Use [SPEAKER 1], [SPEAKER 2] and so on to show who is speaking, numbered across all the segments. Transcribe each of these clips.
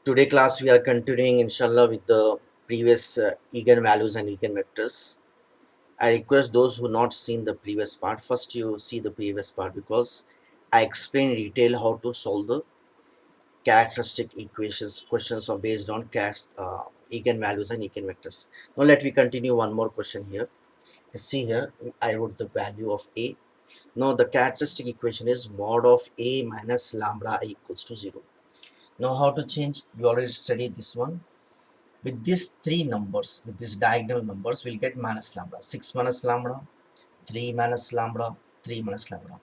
[SPEAKER 1] Today class we are continuing inshallah with the previous Eigen values and Eigen vectors. I request those who not seen the previous part, first you see the previous part because I explain in detail how to solve the characteristic equations questions are based on Eigen values and Eigen vectors. Now let me continue one more question here. See here, I wrote the value of A. Now the characteristic equation is mod of A minus lambda I equals to 0. Now how to change? You already studied this one. With these three numbers, with these diagonal numbers, we'll get minus lambda. 6 minus lambda, 3 minus lambda, 3 minus lambda.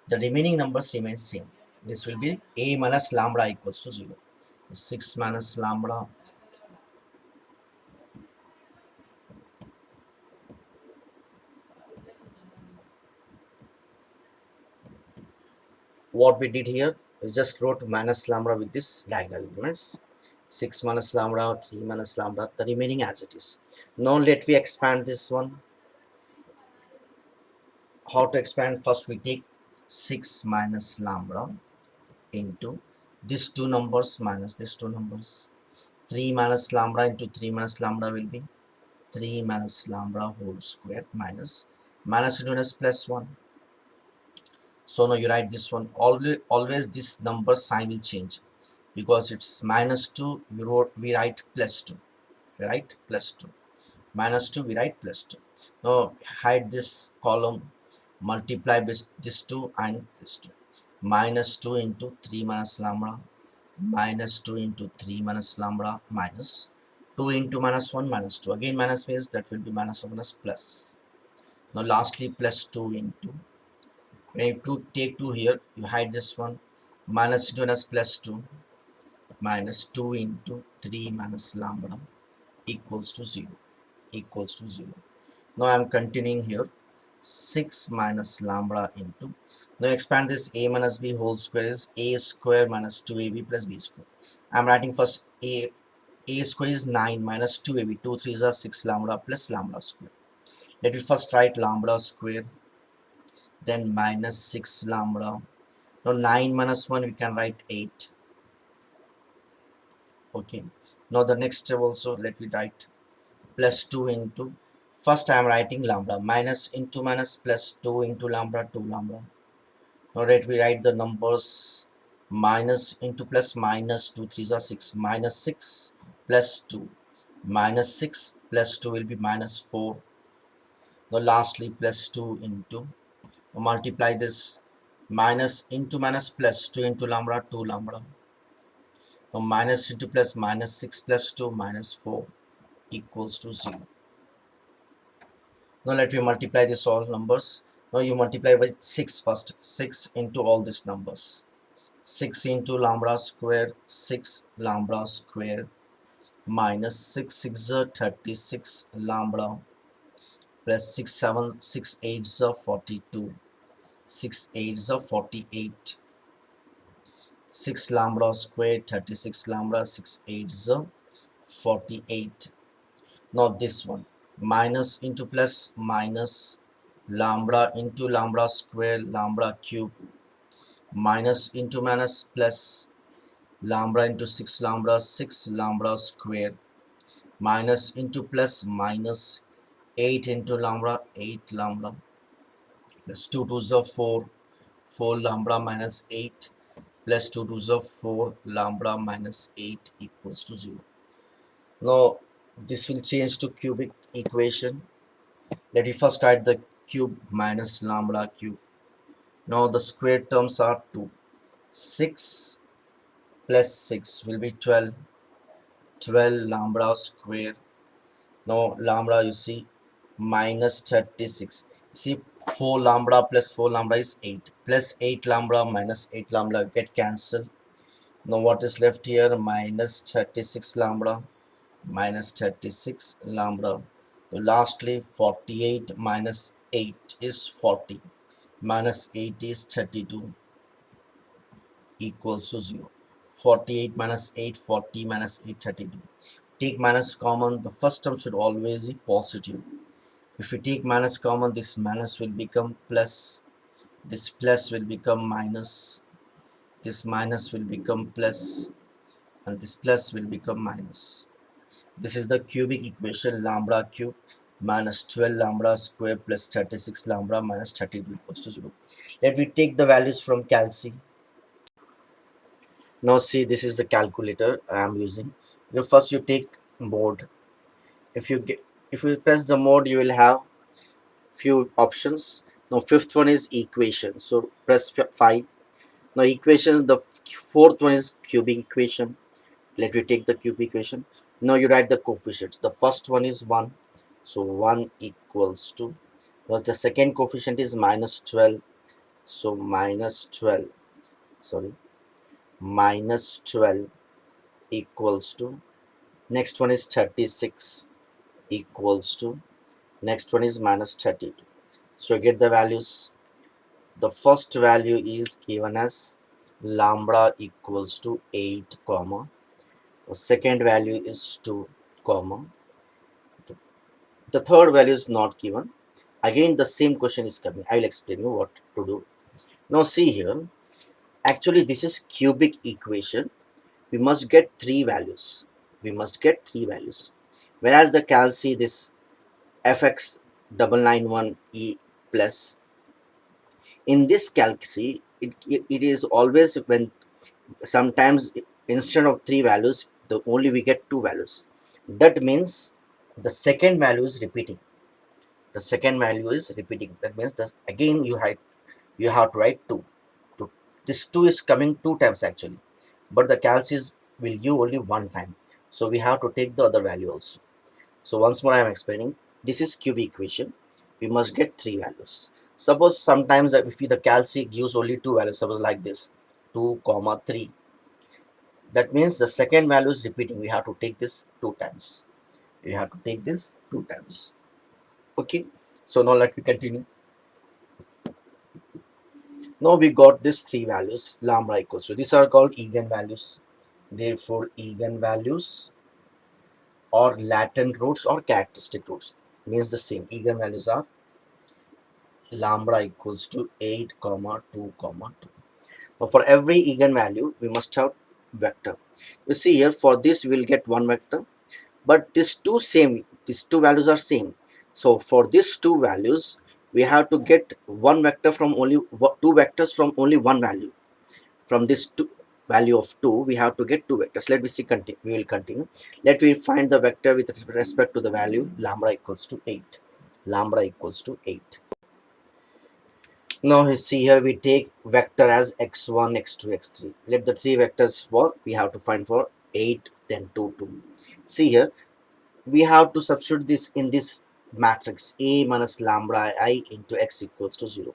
[SPEAKER 1] The remaining numbers remain same. This will be A minus lambda equals to 0. 6 minus lambda. What we did here, we just wrote minus lambda with this diagonal elements. 6 minus lambda, 3 minus lambda, the remaining as it is. Now let we expand this one. How to expand? First we take 6 minus lambda into these two numbers minus these two numbers. 3 minus lambda into 3 minus lambda will be 3 minus lambda whole square minus minus into minus plus 1. So now you write this one. Always this number sign will change because it's minus 2. We write plus 2. We write plus 2. Minus 2 we write plus 2. Now hide this column, multiply this 2 and this 2. Minus 2 into 3 minus lambda minus 2 into 3 minus lambda minus 2 into minus 1 minus 2. Again minus means that will be minus of minus plus. Now lastly plus 2 into, when you take 2 here, you hide this one, minus into minus plus 2 minus 2 into 3 minus lambda equals to 0. Equals to 0. Now I am continuing here. 6 minus lambda into, now expand this a minus b whole square is a square minus 2ab plus b square. I am writing first a square is 9 minus 2ab, 2 3s are 6 lambda plus lambda square. Let me first write lambda square, then minus 6 lambda. Now 9 minus 1 we can write 8. Okay, now the next step also let me write plus 2 into, first I am writing lambda, minus into minus plus 2 into lambda, 2 lambda. Now let we write the numbers, minus into plus minus 2 3s are 6, minus 6 plus 2, minus 6 plus 2 will be minus 4. Now lastly plus 2 into, multiply this, minus into minus plus 2 into lambda, 2 lambda. Now minus into plus minus 6 plus 2 minus 4 equals to 0. Now let me multiply this all numbers. Now you multiply with 6 first. 6 into all these numbers. 6 into lambda square, 6 lambda square minus 6 6 are 36 lambda plus 6 7 6 8 are 42. 6 8 are 48. 6 lambda square, 36 lambda, 6 8 are 48. Now this one, minus into plus minus lambda into lambda square, lambda cube, minus into minus plus lambda into 6 lambda, 6 lambda square, minus into plus minus 8 into lambda, 8 lambda, plus 2 2s are 4, 4 lambda minus 8, plus 2 2s are 4 lambda minus 8 equals to 0. Now this will change to cubic equation. Let me first write the cube minus lambda cube. Now the square terms are 2. 6 plus 6 will be 12. 12 lambda square. Now lambda you see minus 36. See 4 lambda plus 4 lambda is 8. Plus 8 lambda minus 8 lambda get cancelled. Now what is left here? Minus 36 lambda. Minus 36 lambda. So lastly 48 minus 8 is 40. Minus 8 is 32 equals to 0. 48 minus 8, 40 minus 8, 32. Take minus common, the first term should always be positive. If you take minus common, this minus will become plus, this plus will become minus, this minus will become plus, and this plus will become minus. This is the cubic equation, lambda cube minus 12 lambda square plus 36 lambda minus 32 equals to 0. Let me take the values from calci. Now see, this is the calculator I am using. First you take mode. If you press the mode, you will have few options. Now fifth one is equation, so press 5. Now equations, the fourth one is cubic equation. Let me take the cubic equation. Now you write the coefficients. The first one is 1, so 1 equals to, now the second coefficient is minus 12, so minus 12, sorry, minus 12 equals to, next one is 36 equals to, next one is minus 32. So get the values. The first value is given as lambda equals to 8 comma, the second value is 2 comma, the third value is not given. Again the same question is coming. I will explain you what to do. Now see here, actually this is cubic equation. We must get three values. We must get three values. Whereas the calci, this fx 991e plus, in this calci, it is always when sometimes instead of three values, the only we get two values. That means the second value is repeating. The second value is repeating. That means that again you have to write 2. This 2 is coming two times actually, but the calcis will give only one time, so we have to take the other value also. So once more I am explaining, this is cubic equation. We must get three values. Suppose sometimes that if the calci gives only two values, suppose like this 2 comma 3, that means the second value is repeating. We have to take this two times. We have to take this two times. Okay, so now let me continue. Now we got these three values, lambda equals to, these are called Eigen values. Therefore Eigen values or latent roots or characteristic roots means the same. Eigen values are lambda equals to 8 comma 2 comma 2. Now for every Eigen value we must have vector. You see here, for this we will get one vector, but these two values are same. So for these two values we have to get one vector from only two vectors from only one value. From this value of 2 we have to get two vectors. Let me see, we will continue. Let me find the vector with respect to the value lambda equals to 8. Lambda equals to 8. Now you see here, we take vector as x1 x2 x3. Let the three vectors for we have to find for 8 then 2 2. See here, we have to substitute this in this matrix, a minus lambda I into x equals to 0.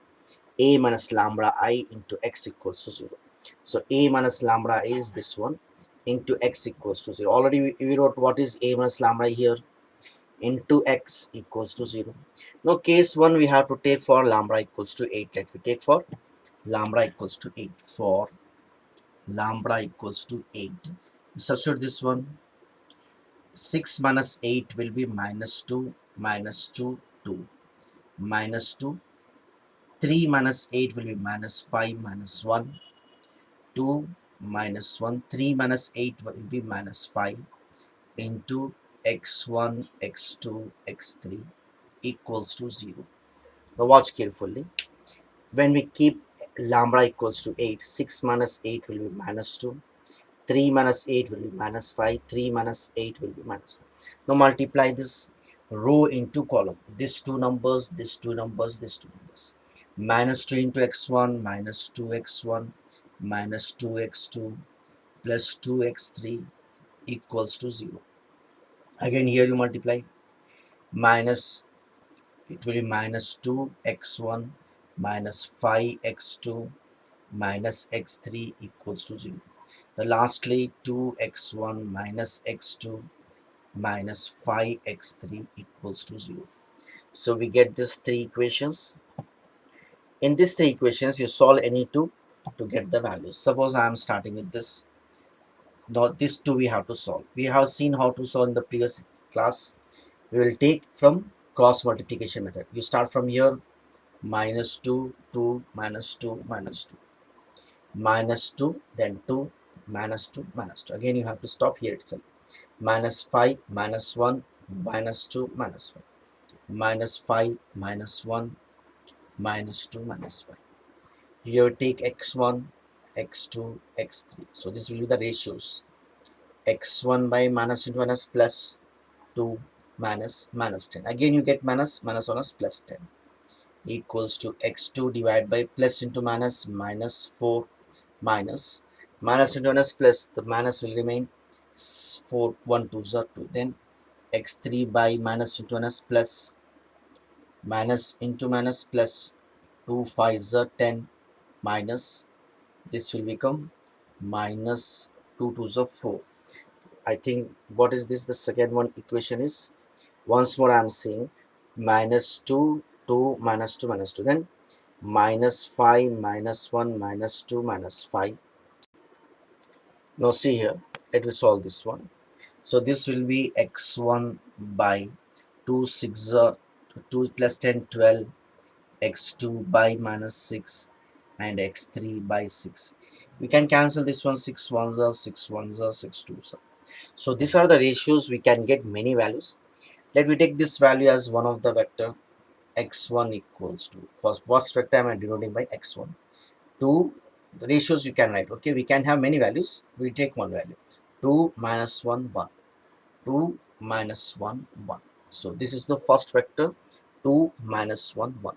[SPEAKER 1] A minus lambda I into x equals to 0. So a minus lambda is this one into x equals to 0. Already we wrote what is a minus lambda here, into x equals to 0. Now case 1 we have to take for lambda equals to 8. Let me take for lambda equals to 8. For lambda equals to 8, substitute this one. 6 minus 8 will be minus 2, minus 2 2, minus 2. 3 minus 8 will be minus 5 minus 1, 2 minus 1. 3 minus 8 will be minus 5 into x1 x2 x3 equals to 0. Now watch carefully. When we keep lambda equals to 8, 6 minus 8 will be minus 2, 3 minus 8 will be minus 5, 3 minus 8 will be minus 5. Now multiply this row into column. These two numbers, these two numbers, these two numbers. Minus 2 into x1, minus 2x1, minus 2x2, plus 2x3 equals to 0. Again here you multiply. Minus, it will be minus 2x1 minus 5x2 minus x3 equals to 0. The lastly 2x1 minus x2 minus 5x3 equals to 0. So we get these three equations. In these three equations you solve any two to get the values. Suppose I am starting with this. Now these two we have to solve. We have seen how to solve in the previous class. We will take from cross multiplication method. You start from here, -2 2 -2 -2 -2, then 2 minus 2, minus 2. Again, you have to stop here itself. Minus 5, minus 1, minus 2, minus 5. Minus 5, minus 1, minus 2, minus 5. Here take x1, x2, x3. So this will be the ratios. X1 by minus into minus plus 2 minus minus 10. Again you get minus, minus 1 is plus 10 equals to x2 divided by plus into minus minus 4 minus minus into minus plus, the minus will remain 4, 1 2 are 2. Then x3 by minus into minus plus minus into minus plus 2 5 are 10 minus, this will become minus 2 2 are 4. I think what is this, the second one equation is, once more I am saying, minus 2 2 minus 2 minus 2, then minus 5 minus 1 minus 2 minus 5. Now see here, let me solve this one. So this will be x1 by 2 6 2 plus 10 12, x2 by minus 6 and x3 by 6. We can cancel this one, 6 ones are 6 ones are 6 twos are. So these are the ratios, we can get many values. Let me take this value as one of the vector, x1 equals to, first vector I am denoting by x1. 2, the ratios you can write, okay, we can have many values, we take one value, 2 minus 1 1, 2 minus 1 1. So this is the first vector, 2 minus 1 1.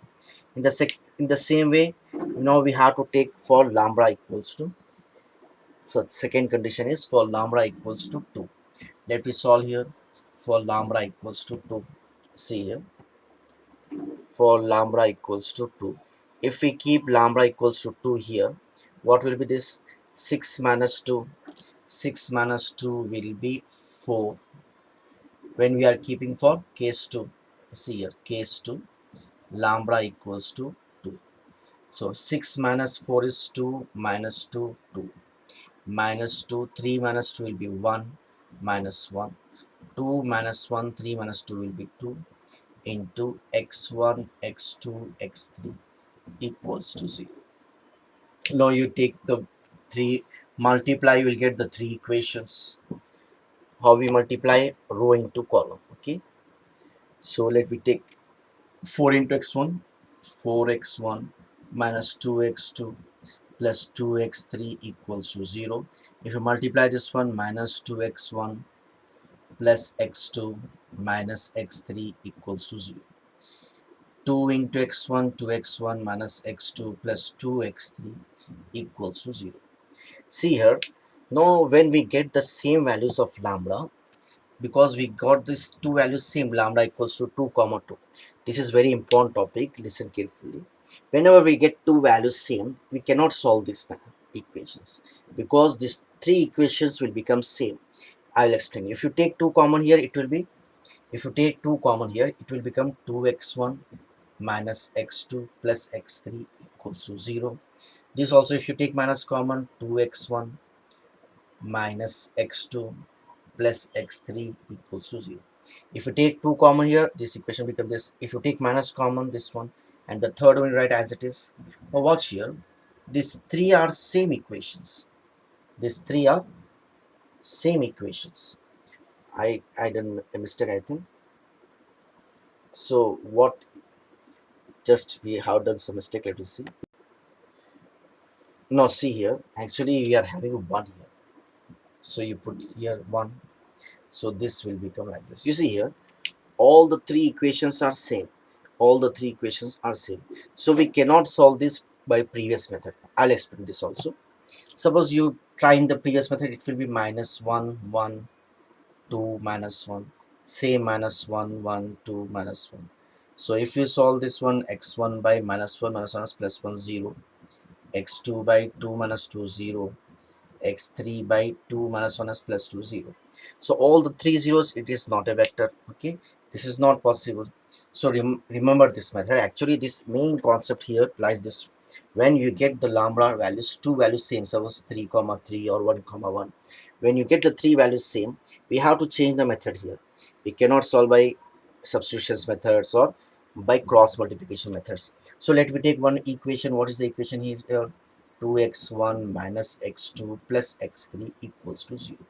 [SPEAKER 1] In the same way, now we have to take for lambda equals to, so second condition is for lambda equals to 2. Let me solve here for lambda equals to 2. See here, for lambda equals to 2, if we keep lambda equals to 2 here, what will be this, 6 minus 2, 6 minus 2 will be 4 when we are keeping for case 2. See here, case 2, lambda equals to 2. So 6 minus 4 is 2, minus 2 2, minus 2 3 minus 2 will be 1, minus 1, 2 minus 1 3 minus 2 will be 2, into x1 x2 x3 equals to 0. Now you take the 3, multiply, you will get the 3 equations. How we multiply, row into column, okay. So let me take 4 into x1, 4x1 minus 2x2 plus 2x3 equals to 0. If you multiply this one, minus 2x1 plus x2 minus x3 equals to 0. 2 into x1, 2x1 minus x2 plus 2x3 equals to 0. See here, now when we get the same values of lambda, because we got these two values same, lambda equals to 2 comma 2. This is very important topic, listen carefully. Whenever we get two values same, we cannot solve these equations, because these three equations will become same. I will explain. If you take 2 common here, it will be, if you take 2 common here, it will become 2x1 minus x2 plus x3 equals to 0. This also, if you take minus common, 2x1 minus x2 plus x3 equals to 0. If you take 2 common here, this equation becomes this. If you take minus common, this one, and the third one write as it is. Now watch here, these three are same equations. These three are same equations. I done a mistake, I think. So what, just we have done some mistake, let us see. Now see here, actually we are having 1 here. So you put here 1. So this will become like this. You see here, all the three equations are same. All the three equations are same. So we cannot solve this by previous method. I'll explain this also. Suppose you try in the previous method, it will be minus 1, 1, 2, minus 1. Same minus 1, 1, 2, minus 1. So if you solve this one, x1 by minus 1 minus 1 is plus 1, 0. x2 by 2 minus 2, 0. x3 by 2 minus 1 is plus 2 0. So all the three zeros, it is not a vector, okay, this is not possible. So remember this method. Actually this main concept here lies this, when you get the lambda values, two values same, suppose 3 comma 3 or 1 comma 1, when you get the three values same, we have to change the method here. We cannot solve by substitutions methods or by cross multiplication methods. So let me take one equation. What is the equation here? 2x1 minus x2 plus x3 equals to 0.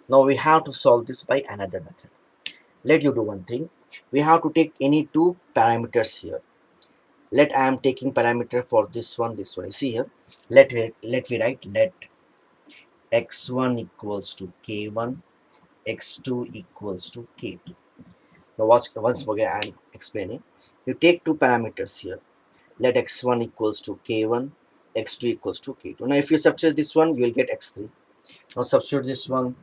[SPEAKER 1] Now we have to solve this by another method. Let you do one thing. We have to take any two parameters here. Let I am taking parameter for this one. You see here. Let we write let x1 equals to k1, x2 equals to k2. Now watch once again I am explaining. You take two parameters here. Let x1 equals to k1, x2 equals to k2. Now if you substitute this one, you will get x3. Now substitute this one.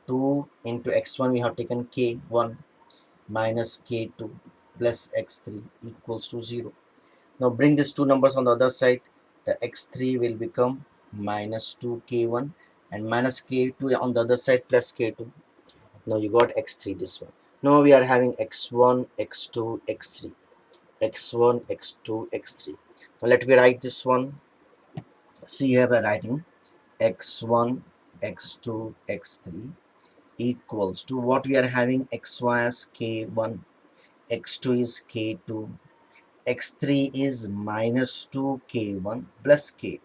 [SPEAKER 1] 2 into x1 we have taken k1 minus k2 plus x3 equals to 0. Now bring these two numbers on the other side. The x3 will become minus 2k1 and minus k2 on the other side plus k2. Now you got x3 this one. Now we are having x1, x2, x3. x1, x2, x3. Now let me write this one. See here by writing x1, x2, x3 equals to what we are having x1 as k1, x2 is k2, x3 is minus 2k1 plus k2.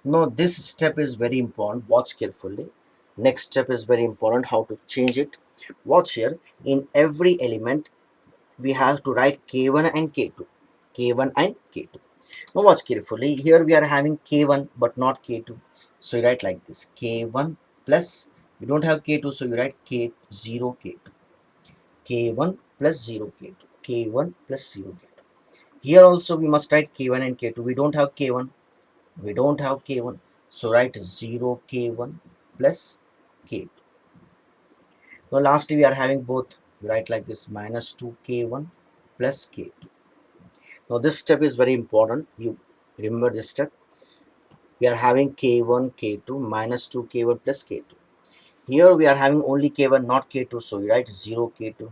[SPEAKER 1] Now this step is very important. Watch carefully. Next step is very important. How to change it. Watch here. In every element we have to write k1 and k2. k1 and k2. Now watch carefully. Here we are having k1 but not k2. So you write like this. k1 plus, we don't have k2, so you write k0 k2. k1 plus 0 k2. k1 plus 0 k2. Here also we must write k1 and k2. We don't have k1. We don't have k1. So write 0 k1 plus k2. Now lastly we are having both. We write like this minus 2 k1 plus k2. Now this step is very important. You remember this step. We are having k1 k2 minus 2 k1 plus k2. Here we are having only k1 not k2, so we write 0 k2.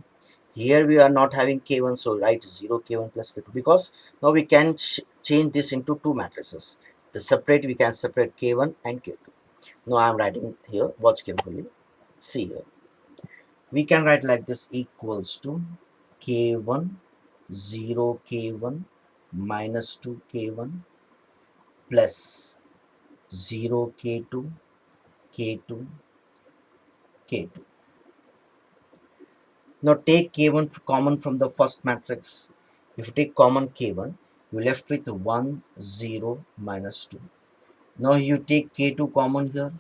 [SPEAKER 1] Here we are not having k1, so write 0 k1 plus k2, because now we can change this into two matrices. The separate, we can separate k1 and k2. Now I am writing here, watch carefully. See here, we can write like this equals to k1 0 k1 minus 2 k1 plus 0 k2 k2 k2. Now take k1 common from the first matrix. If you take common k1, you left with 1 0 minus 2. Now you take k2 common here,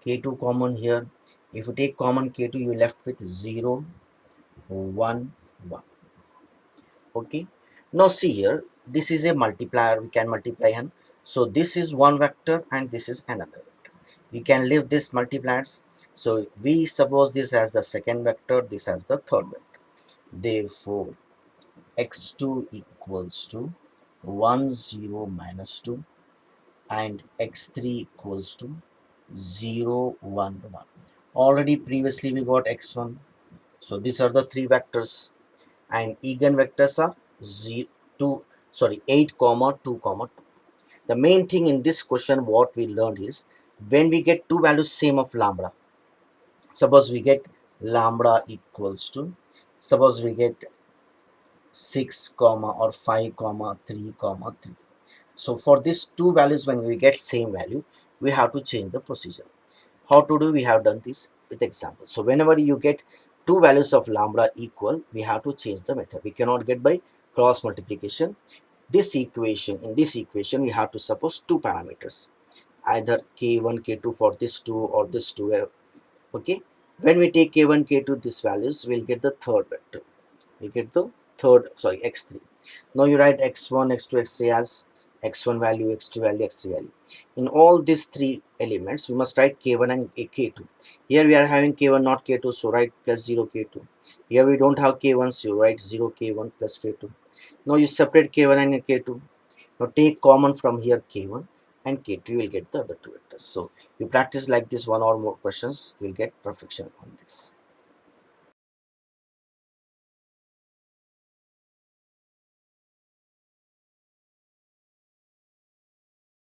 [SPEAKER 1] k2 common here. If you take common k2, you left with 0 1 1. Okay. Now see here, this is a multiplier. We can multiply him. So this is one vector and this is another vector. We can leave this multipliers. So we suppose this as the second vector, this as the third vector. Therefore x2 equals to 1 0 minus 2 and x3 equals to 0 1 1. Already previously we got x1. So these are the three vectors, and eigenvectors are 0, 2, sorry 8 comma 2 comma 2. The main thing in this question what we learned is when we get two values same of lambda, suppose we get lambda equals to, suppose we get 6 comma or 5 comma 3 comma 3. So for these two values, when we get same value, we have to change the procedure. How to do? We have done this with example. So whenever you get two values of lambda equal, we have to change the method. We cannot get by cross multiplication. In this equation we have to suppose two parameters, either k1 k2 for this two or this two. Okay, when we take k1 k2 these values, we'll get the third vector. We get the third, sorry, x3. Now you write x1 x2 x3 as x1 value, x2 value, x3 value. In all these three elements we must write k1 and k2. Here we are having k1 not k2, so write plus 0 k2. Here we don't have k1, so you write 0 k1 plus k2. Now you separate k1 and k2. Now take common from here k1 and k2, you will get the other two vectors. So you practice like this one or more questions, you will get perfection on this.